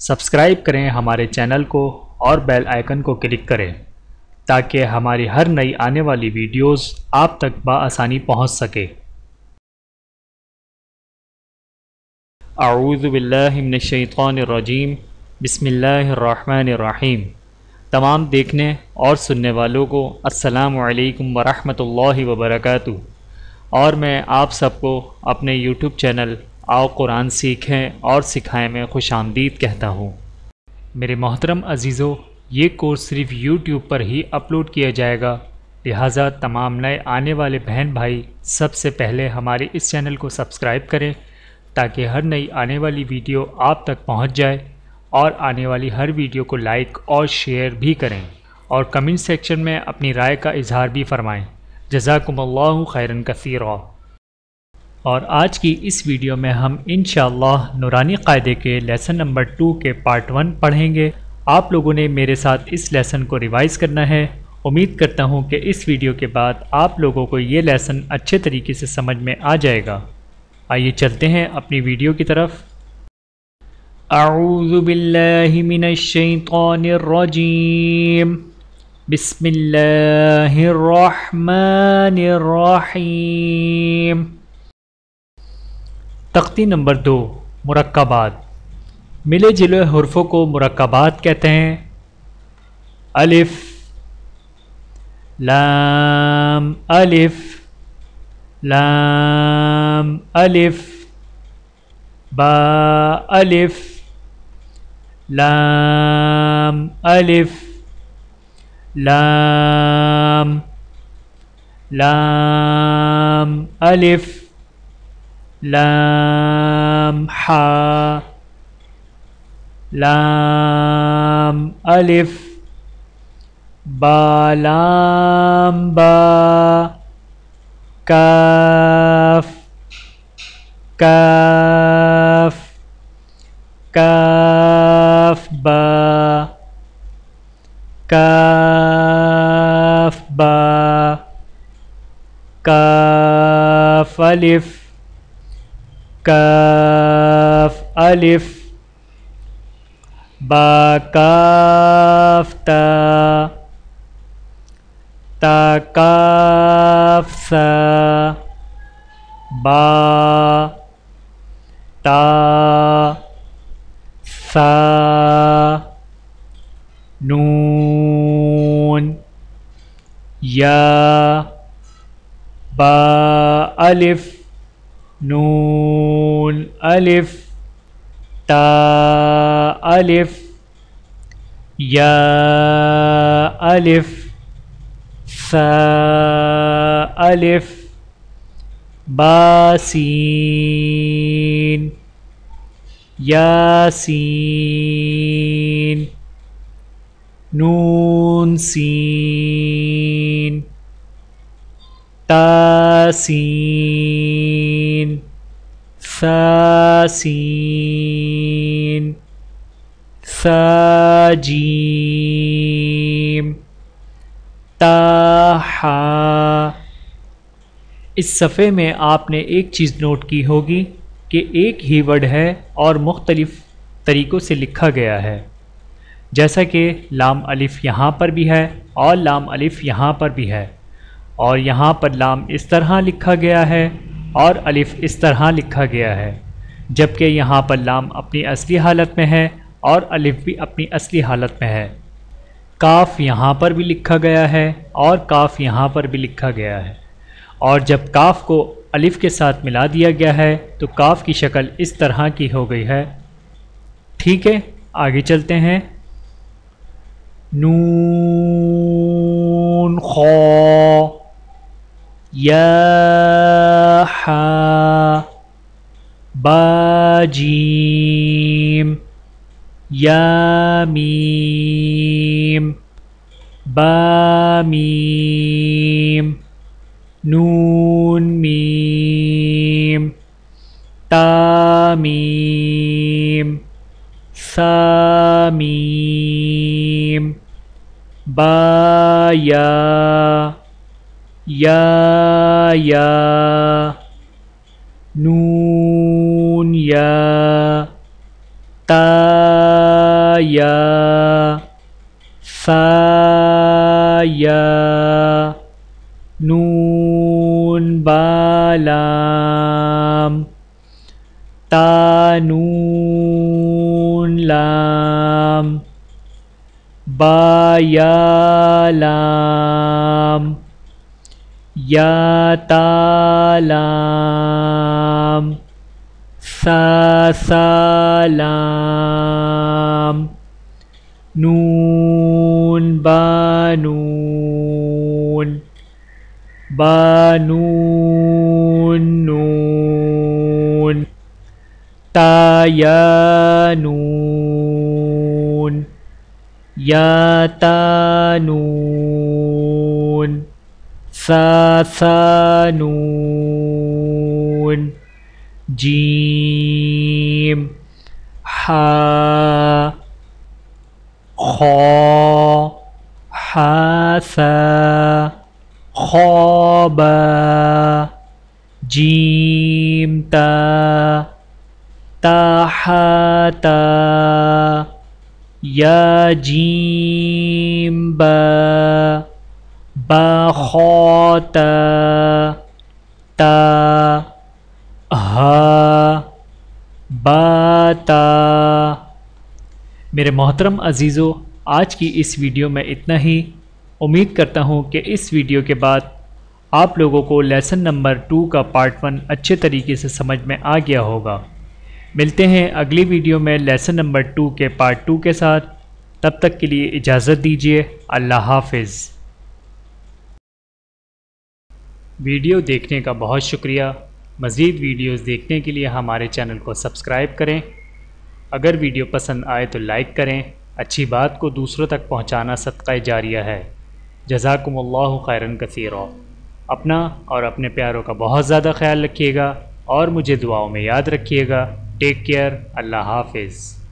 Subscribe करें हमारे channel को और बेल आइकन को क्लिक करें ताकि हमारी हर नई आने वाली वीडियोस आप तक बआसानी पहुंच सके। अऊज़ु बिल्लाहि मिनश शैतानिर रजीम, बिस्मिल्लाहिर रहमानिर रहीम। तमाम देखने और सुनने वालों को अस्सलामु अलैकुम वरहमतुल्लाहि वबरकातुहू। और मैं आप सबको अपने यूट्यूब चैनल आओ कुरान सीखें और सिखाएं में खुशामदीद कहता हूँ। मेरे मोहतरम अज़ीज़ों, ये कोर्स सिर्फ यूट्यूब पर ही अपलोड किया जाएगा, लिहाजा तमाम नए आने वाले बहन भाई सबसे पहले हमारे इस चैनल को सब्सक्राइब करें ताकि हर नई आने वाली वीडियो आप तक पहुंच जाए और आने वाली हर वीडियो को लाइक और शेयर भी करें और कमेंट सेक्शन में अपनी राय का इजहार भी फरमाएं। जज़ाकुमुल्लाहु खैरन कसीरा। और आज की इस वीडियो में हम इंशाअल्लाह नूरानी क़ायदे के लेसन नंबर 2 के पार्ट 1 पढ़ेंगे। आप लोगों ने मेरे साथ इस लेसन को रिवाइज़ करना है। उम्मीद करता हूँ कि इस वीडियो के बाद आप लोगों को ये लेसन अच्छे तरीके से समझ में आ जाएगा। आइए चलते हैं अपनी वीडियो की तरफ। अऊज़ु बिल्लाहि मिनश शैतानिर रजीम, बिस्मिल्लाहिर रहमानिर रहीम। तख्ती नंबर 2, मुरक्कबात। मिले जुले हुर्फ़ों को मुरक्कबात कहते हैं। अलिफ, लाम, अलिफ, लाम, अलिफ, बा, अलिफ, लाम, अलिफ, लाम, लाम, अलिफ, लाम, हा, लाम, अलिफ, बा, लाम, बा, काफ, काफ, काफ, बा, काफ, बा, काफ, अलिफ, काफ, अलिफ, बा, काफ, ता, ता, काफ, सा, बा, ता, सा, नून, या, बा, अलिफ, नून, अलिफ, ता, अलिफ, या, अलिफ, सा, अलिफ, बा, सीन, यासीन, नून, सीन, तासीन, सासीन, साजीम, ताहा। इस सफ़े में आपने एक चीज़ नोट की होगी कि एक ही वर्ड है और मुख्तलिफ़ तरीक़ों से लिखा गया है। जैसा कि लाम अलिफ़ यहाँ पर भी है और लाम अलिफ़ यहाँ पर भी है, और यहाँ पर लाम इस तरह लिखा गया है और अलिफ़ इस तरह लिखा गया है, जबकि यहाँ पर लाम अपनी असली हालत में है और अलिफ़ भी अपनी असली हालत में है। काफ़ यहाँ पर भी लिखा गया है और काफ़ यहाँ पर भी लिखा गया है, और जब काफ़ को अलिफ़ के साथ मिला दिया गया है तो काफ़ की शक्ल इस तरह की हो गई है। ठीक है, आगे चलते हैं। नून, खौ, या, हा, बा, जीम, या, मीम, बा, मीम, नून, मीम, ता, मीम, सा, मीम, बा, या, नून, या, ता, या सा या नून बा लाम ता नून लाम बा या लाम या ता लाम सा लाम नून बा नून नून ता या नून या ता नून सा नून जीम हा खौ हा सा खौबा जीम ता ताहाता या जीम बा खौता ता हा बाता। मेरे मोहतरम अज़ीज़ों, आज की इस वीडियो में इतना ही। उम्मीद करता हूँ कि इस वीडियो के बाद आप लोगों को लेसन नंबर 2 का पार्ट 1 अच्छे तरीके से समझ में आ गया होगा। मिलते हैं अगली वीडियो में लेसन नंबर 2 के पार्ट 2 के साथ। तब तक के लिए इजाज़त दीजिए। अल्लाह हाफ़िज़। वीडियो देखने का बहुत शुक्रिया। मज़ीद वीडियोज़ देखने के लिए हमारे चैनल को सब्सक्राइब करें। अगर वीडियो पसंद आए तो लाइक करें। अच्छी बात को दूसरों तक पहुंचाना सदक़ा जारिया है। जज़ाकुमुल्लाहु खैरन कसीरा। अपना और अपने प्यारों का बहुत ज़्यादा ख्याल रखिएगा और मुझे दुआओं में याद रखिएगा। Take care. अल्लाह हाफ़िज़।